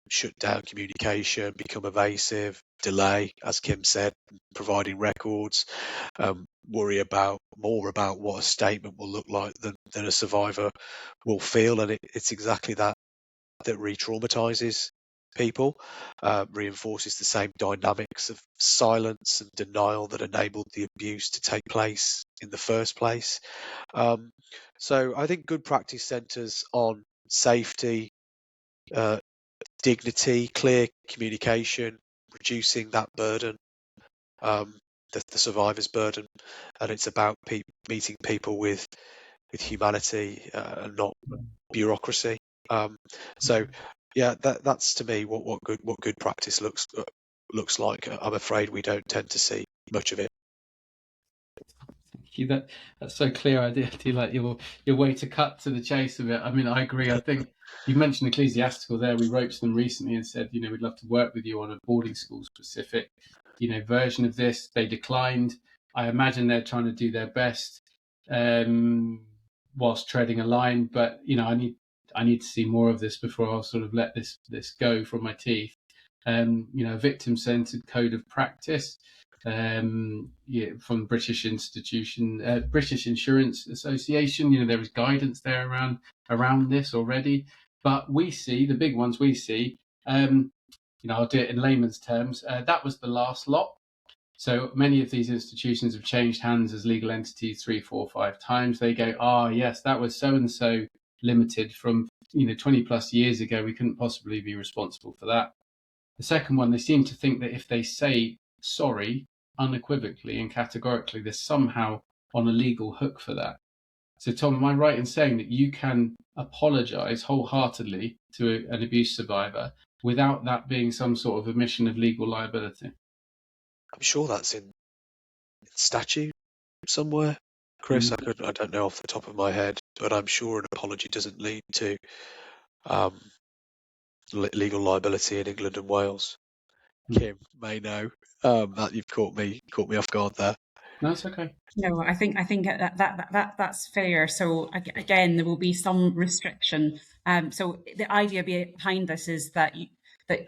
shut down communication, become evasive, delay, as Kim said, providing records, worry more about what a statement will look like than a survivor will feel. And it's exactly that re-traumatizes people, reinforces the same dynamics of silence and denial that enabled the abuse to take place in the first place. So I think good practice centres on safety, dignity, clear communication, reducing that burden, the survivor's burden, and it's about meeting people with humanity and not bureaucracy. So yeah, that's to me what good practice looks like. I'm afraid we don't tend to see much of it. Thank you. That's so clear. I do like your way to cut to the chase of it. I mean, I agree. I think you mentioned Ecclesiastical there. We wrote to them recently and said, we'd love to work with you on a boarding school specific, version of this. They declined. I imagine they're trying to do their best whilst treading a line. But I need to see more of this before I'll sort of let this go from my teeth. A victim-centered code of practice. From the British British Insurance Association. There is guidance there around this already. But we see the big ones. We see, I'll do it in layman's terms. That was the last lot. So many of these institutions have changed hands as legal entities 3, 4, 5 times. They go, yes, that was so and so limited from 20 plus years ago. We couldn't possibly be responsible for that. The second one, they seem to think that if they say sorry unequivocally and categorically, they're somehow on a legal hook for that. So, Tom, am I right in saying that you can apologise wholeheartedly to an abuse survivor without that being some sort of admission of legal liability? I'm sure that's in statute somewhere, Chris. I don't know off the top of my head, but I'm sure an apology doesn't lead to legal liability in England and Wales. Kim may know. That you've caught me off guard there. No, it's okay. No, I think that's fair. So again, there will be some restriction. So the idea behind this is that that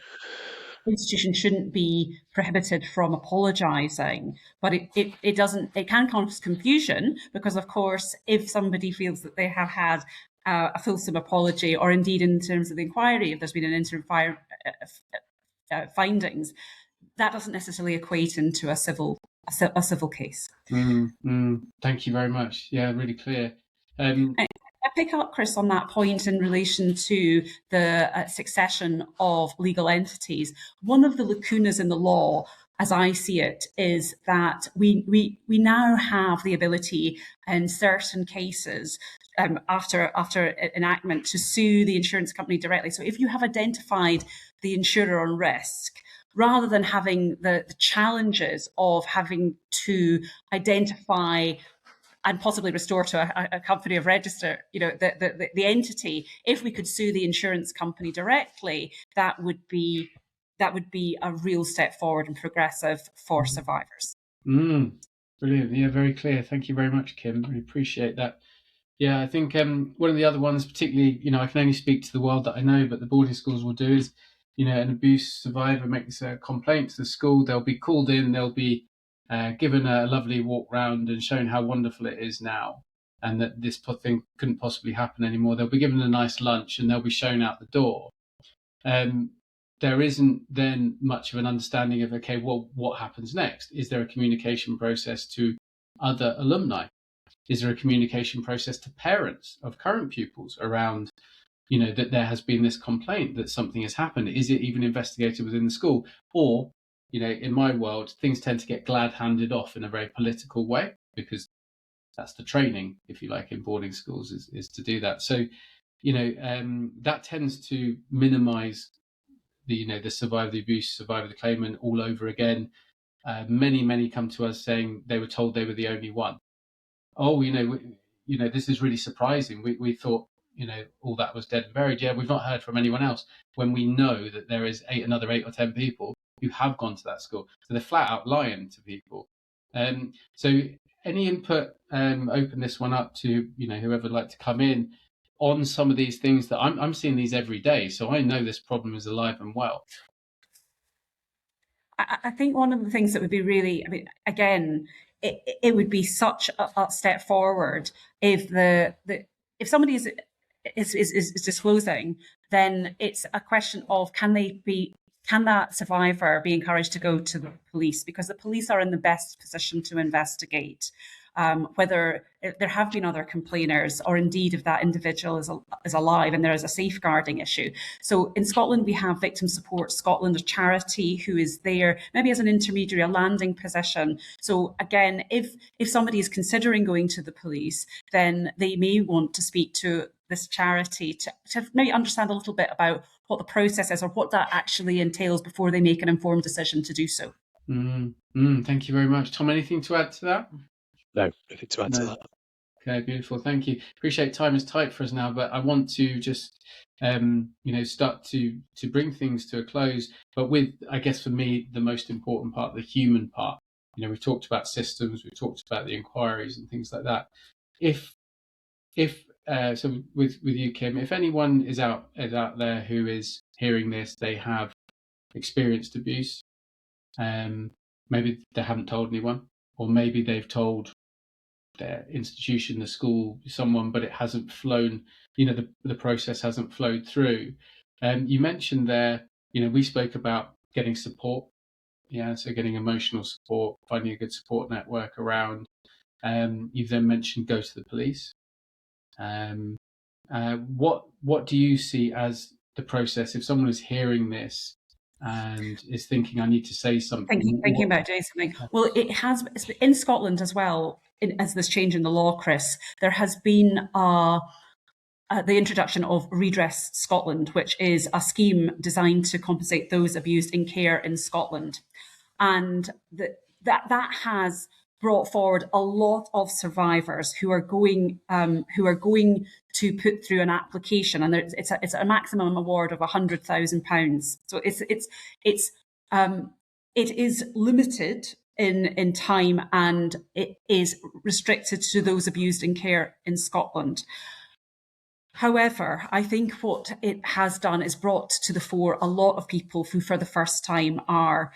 institutions shouldn't be prohibited from apologising, but it doesn't. It can cause confusion because, of course, if somebody feels that they have had a fulsome apology, or indeed in terms of the inquiry, if there's been an interim findings, that doesn't necessarily equate into a civil case. Thank you very much. Yeah, really clear. I pick up, Chris, on that point in relation to the succession of legal entities. One of the lacunas in the law, as I see it, is that we now have the ability in certain cases after enactment to sue the insurance company directly. So if you have identified the insurer on risk, rather than having the challenges of having to identify and possibly restore to a company of register, the entity. If we could sue the insurance company directly, that would be a real step forward and progressive for survivors. Brilliant. Yeah, very clear. Thank you very much, Kim. I appreciate that. Yeah, I think one of the other ones, particularly, I can only speak to the world that I know, but the boarding schools will do is, an abuse survivor makes a complaint to the school. They'll be called in. They'll be given a lovely walk round and shown how wonderful it is now, and that this thing couldn't possibly happen anymore. They'll be given a nice lunch and they'll be shown out the door. There isn't then much of an understanding of, okay, well, what happens next? Is there a communication process to other alumni? Is there a communication process to parents of current pupils around, that there has been this complaint that something has happened? Is it even investigated within the school? Or, in my world, things tend to get glad-handed off in a very political way, because that's the training, if you like, in boarding schools is to do that. So, that tends to minimize the survivor, the abuse, survivor, the claimant all over again. Many come to us saying they were told they were the only one. Oh, this is really surprising. We thought, all that was dead and buried. Yeah, we've not heard from anyone else, when we know that there is another 8 or 10 people who have gone to that school. So they're flat out lying to people. So any input, open this one up to, whoever would like to come in on some of these things that I'm seeing these every day. So I know this problem is alive and well. I think one of the things that would be really, again, it would be such a step forward if if somebody is disclosing, then it's a question of can that survivor be encouraged to go to the police, because the police are in the best position to investigate whether there have been other complainers, or indeed if that individual is alive and there is a safeguarding issue. So in Scotland, we have Victim Support Scotland, a charity who is there maybe as an intermediary, a landing position. So again, if somebody is considering going to the police, then they may want to speak to this charity to maybe understand a little bit about what the process is or what that actually entails before they make an informed decision to do so. Thank you very much. Tom, anything to add to that? No, nothing to add to that. Okay, beautiful. Thank you. Appreciate time is tight for us now, but I want to just, start to bring things to a close. But with, I guess for me, the most important part, the human part. We've talked about systems, we've talked about the inquiries and things like that. So with you, Kim, if anyone is out there who is hearing this, they have experienced abuse. Maybe they haven't told anyone, or maybe they've told their institution, the school, someone, but it hasn't flown, the process hasn't flowed through. You mentioned there, we spoke about getting support. Yeah, so getting emotional support, finding a good support network around. You've then mentioned go to the police. What do you see as the process if someone is hearing this and is thinking, I need to say something? Thinking about doing something. Well, it has in Scotland as well. As this change in the law, Chris, there has been the introduction of Redress Scotland, which is a scheme designed to compensate those abused in care in Scotland, and that has brought forward a lot of survivors who are going to put through an application, and it's a maximum award of £100,000. So it is limited in time, and it is restricted to those abused in care in Scotland. However, I think what it has done is brought to the fore a lot of people who for the first time are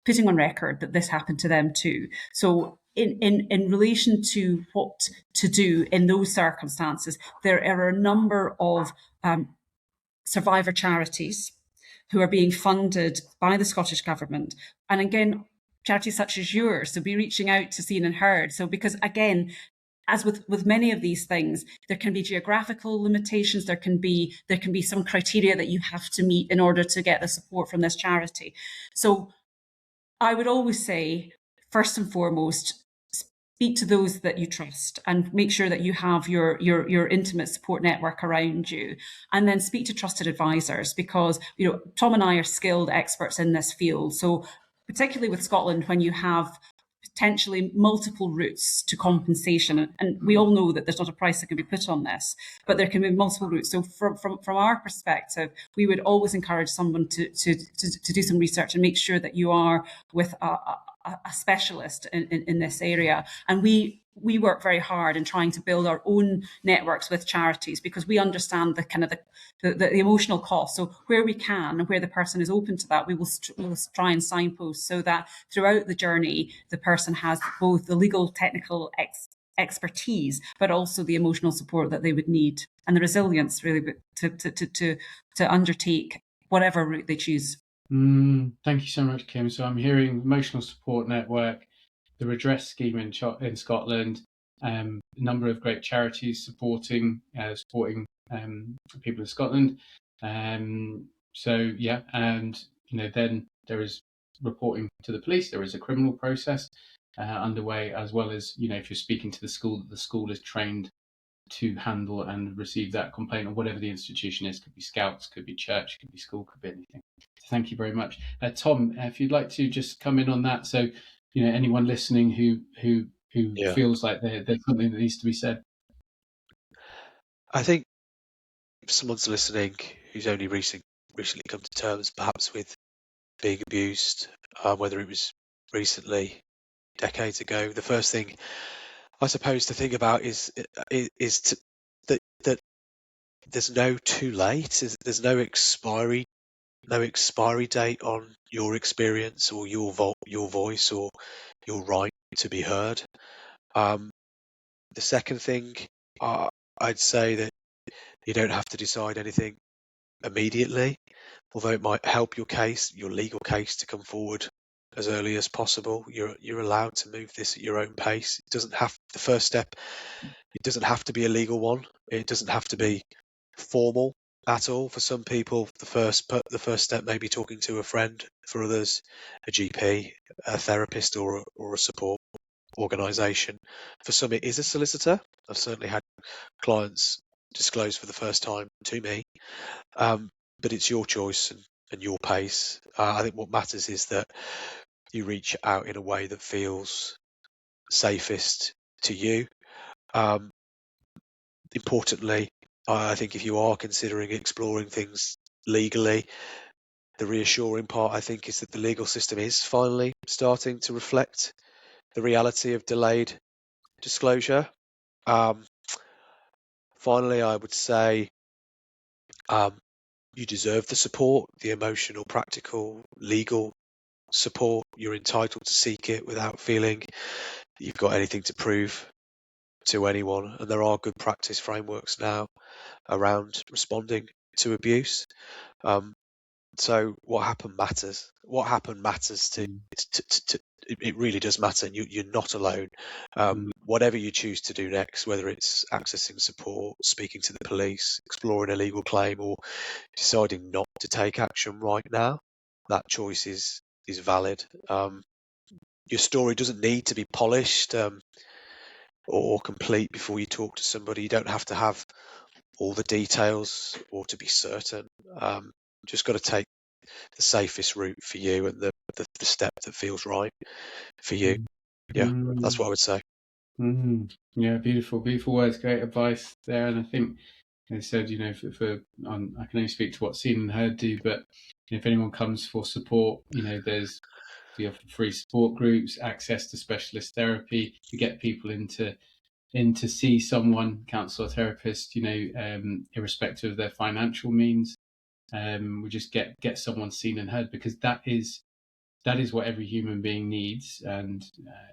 putting on record that this happened to them too. So in relation to what to do in those circumstances, there are a number of survivor charities who are being funded by the Scottish Government. And again, charities such as yours, so be reaching out to Seen and Heard. So because again, as with many of these things, there can be geographical limitations, there can be some criteria that you have to meet in order to get the support from this charity. So I would always say, first and foremost, speak to those that you trust and make sure that you have your intimate support network around you, and then speak to trusted advisors, because Tom and I are skilled experts in this field. So particularly with Scotland, when you have potentially multiple routes to compensation, and we all know that there's not a price that can be put on this, but there can be multiple routes. So from our perspective, we would always encourage someone to do some research and make sure that you are with a specialist in this area. And we work very hard in trying to build our own networks with charities, because we understand the kind of the emotional cost. So where we can and where the person is open to that, we will try and signpost, so that throughout the journey, the person has both the legal technical expertise, but also the emotional support that they would need, and the resilience really to undertake whatever route they choose. Thank you so much, Kim. So I'm hearing emotional support network, the redress scheme in Scotland, a number of great charities supporting people in Scotland. So yeah, and then there is reporting to the police. There is a criminal process underway, as well as if you're speaking to the school, that the school is trained to handle and receive that complaint, or whatever the institution is. Could be Scouts, could be church, could be school, could be anything. So thank you very much. Tom, if you'd like to just come in on that, so anyone listening who feels like there's something that needs to be said. I think if someone's listening who's only recently come to terms perhaps with being abused, whether it was recently, decades ago, the first thing I suppose to think about is that there's no too late. There's no expiry date on your experience or your voice or your right to be heard. The second thing, I'd say that you don't have to decide anything immediately, although it might help your legal case, to come forward as early as possible. You're allowed to move this at your own pace. The first step, it doesn't have to be a legal one. It doesn't have to be formal at all. For some people, the first step may be talking to a friend. For others, a GP, a therapist, or a support organisation. For some, it is a solicitor. I've certainly had clients disclose for the first time to me, but it's your choice and your pace. I think what matters is that you reach out in a way that feels safest to you. Importantly, I think if you are considering exploring things legally, the reassuring part, I think, is that the legal system is finally starting to reflect the reality of delayed disclosure. Finally, I would say you deserve the support, the emotional, practical, legal support. You're entitled to seek it without feeling that you've got anything to prove to anyone. And there are good practice frameworks now around responding to abuse. So what happened matters. What happened matters to it really does matter. You're not alone. Whatever you choose to do next, whether it's accessing support, speaking to the police, exploring a legal claim, or deciding not to take action right now, that choice is valid. Your story doesn't need to be polished or complete before you talk to somebody. You don't have to have all the details or to be certain. Just got to take the safest route for you and the step that feels right for you. Yeah, that's what I would say. Yeah, beautiful words, great advice there. And I think they said, I can only speak to what Seen and Heard do, but if anyone comes for support, we offer free support groups, access to specialist therapy. We get people in to see someone, counsellor, therapist, irrespective of their financial means. We just get someone seen and heard, because that is what every human being needs, and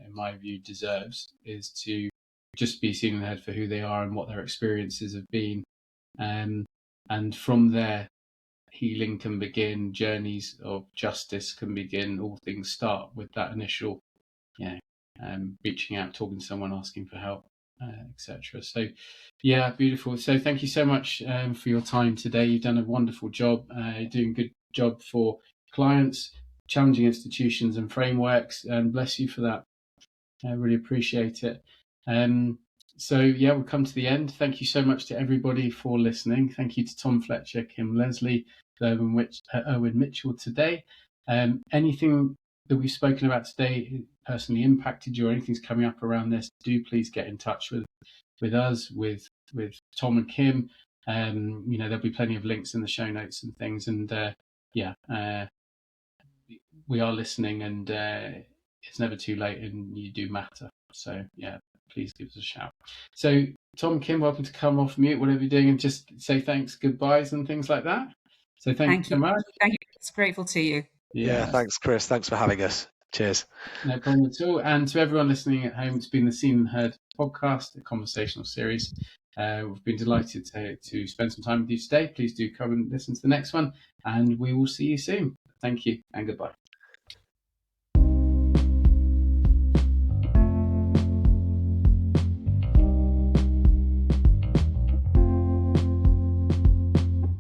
in my view deserves, is to just be seen and heard for who they are and what their experiences have been. And from there, healing can begin, journeys of justice can begin. All things start with that initial, reaching out, talking to someone, asking for help, etc. So, yeah, beautiful. So thank you so much for your time today. You've done a wonderful job, doing a good job for clients, challenging institutions and frameworks, and bless you for that. I really appreciate it. So yeah, we'll come to the end. Thank you so much to everybody for listening. Thank you to Tom Fletcher, Kim Leslie, Erwin Mitchell today. Anything that we've spoken about today personally impacted you, or anything's coming up around this, do please get in touch with us, with Tom and Kim. There'll be plenty of links in the show notes and things. And we are listening, and it's never too late, and you do matter. So yeah, please give us a shout. So Tom, Kim, welcome to come off mute, whatever you're doing, and just say thanks, goodbyes, and things like that. So thank you so much. Thank you. It's grateful to you. Yeah, thanks, Chris. Thanks for having us. Cheers. No problem at all. And to everyone listening at home, it's been the Seen and Heard podcast, a conversational series. We've been delighted to spend some time with you today. Please do come and listen to the next one, and we will see you soon. Thank you and goodbye.